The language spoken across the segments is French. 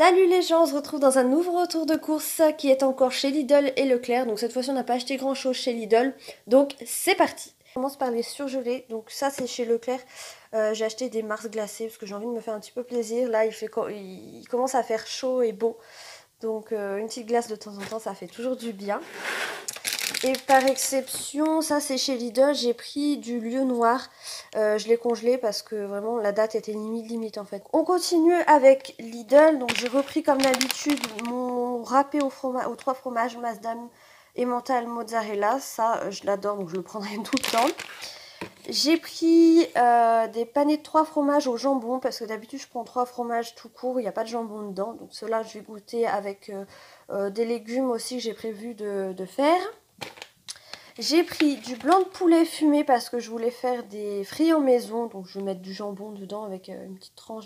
Salut les gens, on se retrouve dans un nouveau retour de course qui est encore chez Lidl et Leclerc. Donc cette fois-ci on n'a pas acheté grand chose chez Lidl, donc c'est parti. On commence par les surgelés, donc ça c'est chez Leclerc. J'ai acheté des Mars glacés parce que j'ai envie de me faire un petit peu plaisir. Là il commence à faire chaud et beau, donc une petite glace de temps en temps ça fait toujours du bien. Et par exception, ça c'est chez Lidl, j'ai pris du lieu noir. Je l'ai congelé parce que vraiment la date était limite en fait. On continue avec Lidl, donc j'ai repris comme d'habitude mon râpé aux 3 fromages Masdam Emmental mozzarella. Ça je l'adore donc je le prendrai tout le temps. J'ai pris des panais de 3 fromages au jambon parce que d'habitude je prends 3 fromages tout court, il n'y a pas de jambon dedans. Donc ceux-là je vais goûter avec des légumes aussi que j'ai prévu de faire. J'ai pris du blanc de poulet fumé parce que je voulais faire des frites en maison. Donc je vais mettre du jambon dedans avec une petite tranche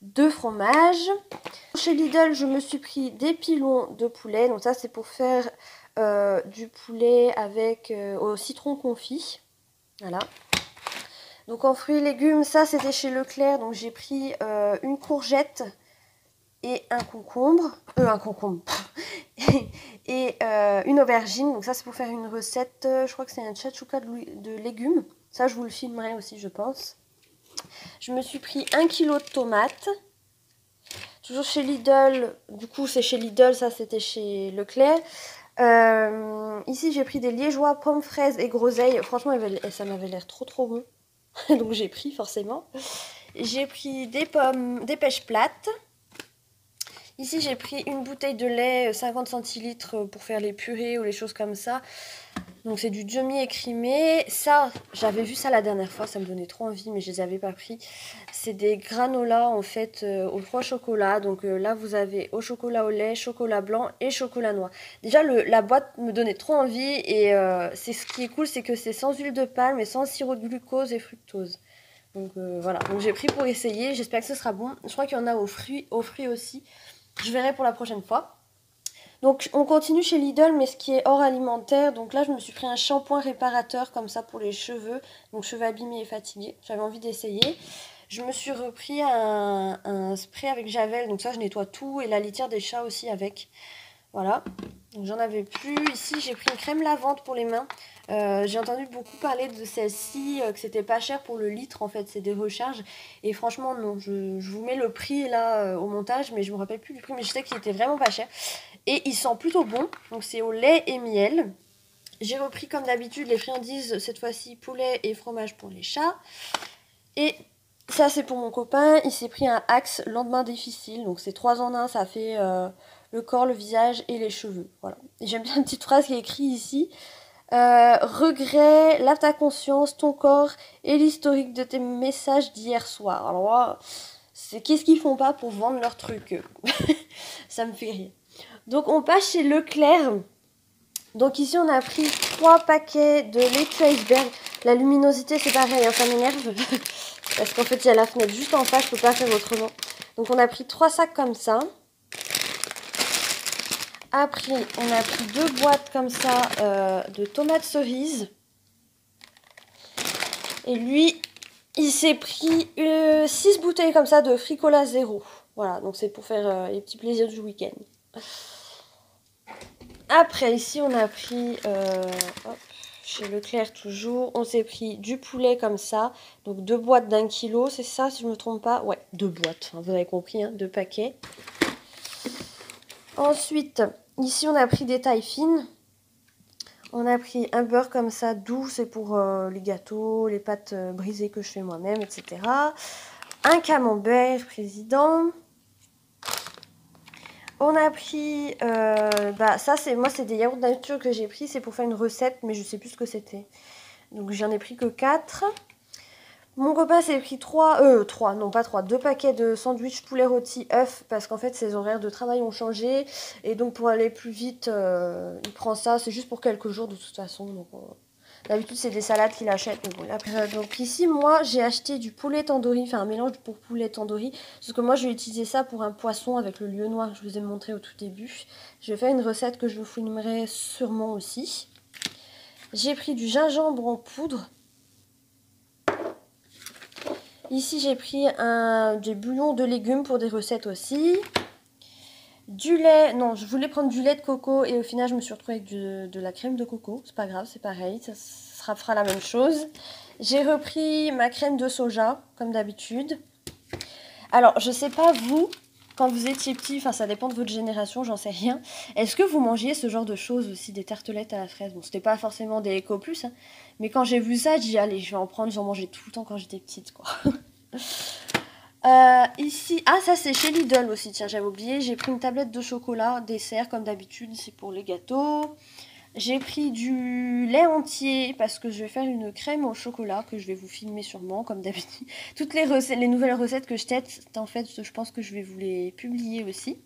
de fromage. Chez Lidl, je me suis pris des pilons de poulet. Donc ça c'est pour faire du poulet avec au citron confit. Voilà. Donc en fruits et légumes, ça c'était chez Leclerc. Donc j'ai pris une courgette et un concombre. Et une aubergine. Donc ça c'est pour faire une recette, je crois que c'est un tchatchouka de légumes. Ça je vous le filmerai aussi je pense. Je me suis pris 1 kg de tomates. Toujours chez Lidl, du coup c'est chez Lidl, ça c'était chez Leclerc. Ici j'ai pris des liégeois, pommes, fraises et groseilles. Franchement ça m'avait l'air trop bon. Donc j'ai pris forcément. J'ai pris des pommes, des pêches plates. Ici, j'ai pris une bouteille de lait 50 centilitres pour faire les purées ou les choses comme ça. Donc, c'est du demi-écrimé. Ça, j'avais vu ça la dernière fois. Ça me donnait trop envie, mais je les avais pas pris. C'est des granolas, en fait, aux 3 chocolats. Donc là, vous avez au chocolat au lait, chocolat blanc et chocolat noir. Déjà, la boîte me donnait trop envie. Et c'est ce qui est cool, c'est que c'est sans huile de palme et sans sirop de glucose et fructose. Donc voilà. Donc, j'ai pris pour essayer. J'espère que ce sera bon. Je crois qu'il y en a aux fruits aussi. Je verrai pour la prochaine fois. Donc on continue chez Lidl, mais ce qui est hors alimentaire. Donc là je me suis pris un shampoing réparateur comme ça pour les cheveux. Donc cheveux abîmés et fatigués. J'avais envie d'essayer. Je me suis repris un spray avec Javel. Donc ça je nettoie tout. Et la litière des chats aussi avec. Voilà. Donc j'en avais plus. Ici j'ai pris une crème lavande pour les mains. J'ai entendu beaucoup parler de celle-ci, que c'était pas cher pour le litre en fait, c'est des recharges. Et franchement non, je vous mets le prix là au montage, mais je me rappelle plus du prix, mais je sais qu'il était vraiment pas cher. Et il sent plutôt bon, donc c'est au lait et miel. J'ai repris comme d'habitude les friandises, cette fois-ci poulet et fromage pour les chats. Et ça c'est pour mon copain, il s'est pris un Axe lendemain difficile, donc c'est 3 en 1, ça fait le corps, le visage et les cheveux. Voilà. Et j'aime bien une petite phrase qui est écrite ici. Regret, lave ta conscience, ton corps et l'historique de tes messages d'hier soir. Alors, c'est qu'est-ce qu'ils font pas pour vendre leurs trucs. Ça me fait rire. Donc, on passe chez Leclerc. Donc, ici, on a pris 3 paquets de laitue iceberg. La luminosité, c'est pareil, hein, ça m'énerve. Parce qu'en fait, il y a la fenêtre juste en face, je peux pas faire autrement. Donc, on a pris 3 sacs comme ça. Après, on a pris 2 boîtes comme ça de tomates cerises. Et lui, il s'est pris 6 bouteilles comme ça de Fricola Zéro. Voilà, donc c'est pour faire les petits plaisirs du week-end. Après, ici, on a pris, hop, chez Leclerc toujours, on s'est pris du poulet comme ça. Donc 2 boîtes d'1 kilo, c'est ça si je ne me trompe pas. Ouais, 2 boîtes, hein, vous avez compris, hein, 2 paquets. Ensuite, ici on a pris des tailles fines. On a pris un beurre comme ça doux, c'est pour les gâteaux, les pâtes brisées que je fais moi-même, etc. Un camembert président. On a pris, ça c'est des yaourts nature que j'ai pris, c'est pour faire une recette, mais je sais plus ce que c'était. Donc j'en ai pris que 4. Mon copain s'est pris 2 paquets de sandwich poulet rôti œuf parce qu'en fait ses horaires de travail ont changé et donc pour aller plus vite il prend ça, c'est juste pour quelques jours de toute façon. Donc d'habitude c'est des salades qu'il achète. Donc ici moi j'ai acheté du poulet tandoori, enfin un mélange pour poulet tandoori parce que moi je vais utiliser ça pour un poisson avec le lieu noir que je vous ai montré au tout début. Je vais faire une recette que je vous filmerai sûrement aussi. J'ai pris du gingembre en poudre. Ici, j'ai pris des bouillons de légumes pour des recettes aussi. Du lait, non, je voulais prendre du lait de coco et au final je me suis retrouvée avec de la crème de coco. C'est pas grave, c'est pareil, ça fera la même chose. J'ai repris ma crème de soja, comme d'habitude. Alors, je sais pas vous, quand vous étiez petit, enfin ça dépend de votre génération, j'en sais rien. Est-ce que vous mangiez ce genre de choses aussi, des tartelettes à la fraise? Bon, c'était pas forcément des Eco Plus, hein, mais quand j'ai vu ça, j'ai dit allez, je vais en prendre, j'en mangeais tout le temps quand j'étais petite, quoi. Ici, ah ça c'est chez Lidl aussi, tiens j'avais oublié, j'ai pris une tablette de chocolat, dessert comme d'habitude, c'est pour les gâteaux. J'ai pris du lait entier parce que je vais faire une crème au chocolat que je vais vous filmer sûrement comme d'habitude. Toutes les recettes, les nouvelles recettes que je teste, en fait je pense que je vais vous les publier aussi.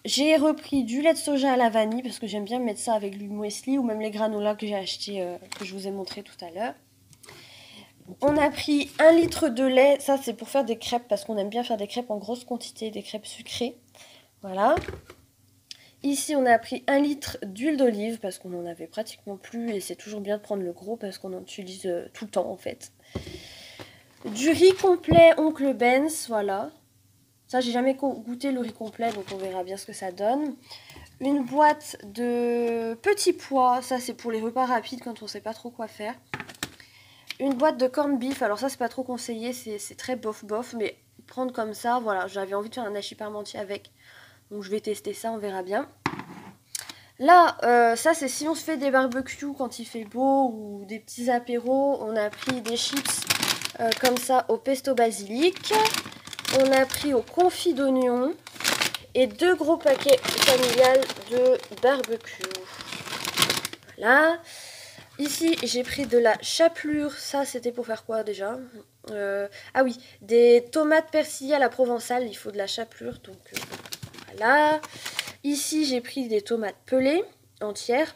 J'ai repris du lait de soja à la vanille parce que j'aime bien mettre ça avec du muesli ou même les granolas que j'ai acheté, que je vous ai montré tout à l'heure. On a pris 1 litre de lait, ça c'est pour faire des crêpes parce qu'on aime bien faire des crêpes en grosse quantité, des crêpes sucrées. Voilà. Ici on a pris 1 litre d'huile d'olive parce qu'on en avait pratiquement plus et c'est toujours bien de prendre le gros parce qu'on en utilise tout le temps en fait. Du riz complet Oncle Ben's, voilà. Ça j'ai jamais goûté le riz complet donc on verra bien ce que ça donne. Une boîte de petits pois, ça c'est pour les repas rapides quand on sait pas trop quoi faire. Une boîte de corned beef, alors ça c'est pas trop conseillé, c'est très bof bof, mais prendre comme ça, voilà, j'avais envie de faire un hachis parmentier avec, donc je vais tester ça, on verra bien. Là, ça c'est si on se fait des barbecues quand il fait beau ou des petits apéros, on a pris des chips comme ça au pesto basilic, on a pris au confit d'oignon et 2 gros paquets familiales de barbecue. Voilà. Ici, j'ai pris de la chapelure. Ça, c'était pour faire quoi déjà? Ah oui, des tomates persillées à la provençale. Il faut de la chapelure, donc voilà. Ici, j'ai pris des tomates pelées entières.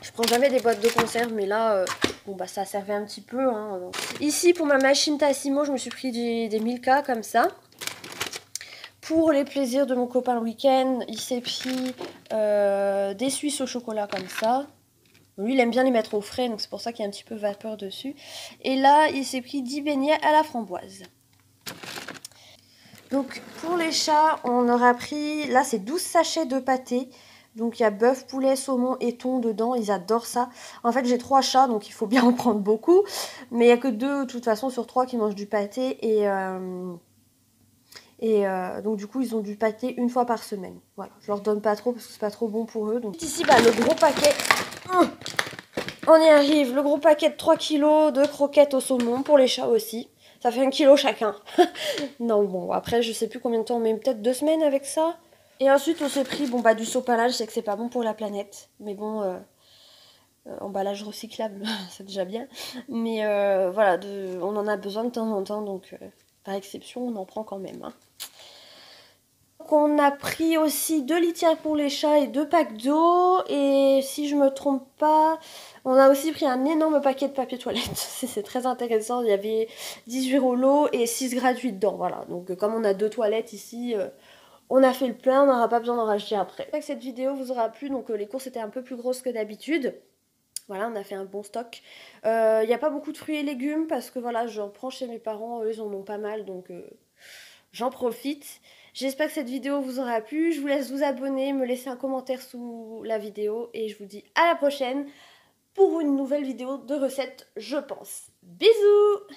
Je prends jamais des boîtes de conserve, mais là, bon bah ça servait un petit peu. Hein. Ici, pour ma machine Tassimo, je me suis pris des Milka comme ça. Pour les plaisirs de mon copain le week-end, il s'est pris des Suisses au chocolat comme ça. Lui, il aime bien les mettre au frais, donc c'est pour ça qu'il y a un petit peu vapeur dessus. Et là, il s'est pris 10 beignets à la framboise. Donc, pour les chats, on aura pris... Là, c'est 12 sachets de pâté. Donc, il y a bœuf, poulet, saumon et thon dedans. Ils adorent ça. En fait, j'ai 3 chats, donc il faut bien en prendre beaucoup. Mais il n'y a que 2, de toute façon, sur 3 qui mangent du pâté. Donc du coup ils ont du pâté 1 fois par semaine. Voilà, je leur donne pas trop parce que c'est pas trop bon pour eux. Donc ici bah, le gros paquet, on y arrive, le gros paquet de 3 kg de croquettes au saumon pour les chats aussi. Ça fait 1 kg chacun. Non bon après je sais plus combien de temps on met, peut-être 2 semaines avec ça. Et ensuite on s'est pris bon bah du sopalage, je sais que c'est pas bon pour la planète. Mais bon emballage recyclable c'est déjà bien. Mais voilà, on en a besoin de temps en temps donc par exception on en prend quand même. Hein. On a pris aussi 2 litières pour les chats et 2 packs d'eau. Et si je me trompe pas, on a aussi pris un énorme paquet de papier toilette. C'est très intéressant. Il y avait 18 rouleaux et 6 gratuits dedans. Voilà. Donc comme on a 2 toilettes ici, on a fait le plein. On n'aura pas besoin d'en racheter après. J'espère que cette vidéo vous aura plu. Donc les courses étaient un peu plus grosses que d'habitude. Voilà, on a fait un bon stock. Il n'y a pas beaucoup de fruits et légumes parce que voilà, j'en prends chez mes parents. Eux, ils en ont pas mal. Donc j'en profite. J'espère que cette vidéo vous aura plu. Je vous laisse vous abonner, me laisser un commentaire sous la vidéo. Et je vous dis à la prochaine pour une nouvelle vidéo de recette, je pense. Bisous!